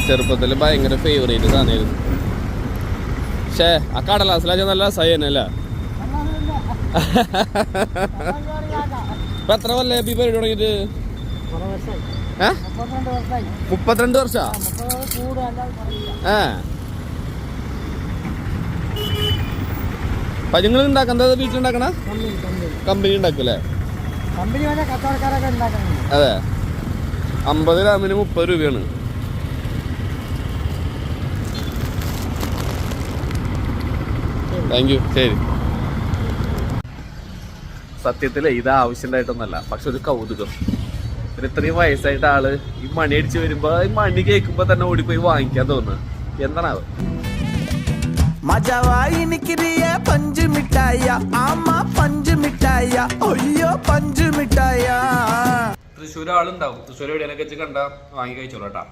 ചെറുപ്പത്തിൽ ഭയങ്കര ഫേവറേറ്റ് സാധനമായിരുന്നു. പക്ഷേ ആ കടലാസിലാച്ച നല്ല സൈനല്ല. ഇപ്പൊ എത്ര കൊല്ലേ പരിപാടി തുടങ്ങിയിട്ട്? 32 വർഷാ? പഞ്ഞങ്ങൾ ഉണ്ടാക്കുന്നത് വീട്ടിലുണ്ടാക്കണ കമ്പനി ഉണ്ടാക്കൂലേ? അതെ. 50 ഗ്രാമിന് 30 രൂപയാണ്. Thank you. ശരി. സത്യത്തില് ഇത് ആവശ്യമുണ്ടായിട്ടൊന്നല്ല, പക്ഷെ ഒരു കൗതുകം. ഇത്രയും വയസ്സായിട്ട് ആള് ഈ മണി അടിച്ച് വരുമ്പോ ഈ മണി കേൾക്കുമ്പോ തന്നെ ഓടിപ്പോയി വാങ്ങിക്കാൻ തോന്നുന്നു. എന്താണാവ്? തൃശ്ശൂർ ആളുണ്ടാവും. തൃശ്ശൂർ എവിടെയൊക്കെ വെച്ച് കണ്ടാ വാങ്ങി കഴിച്ചോളൂ കേട്ടാ.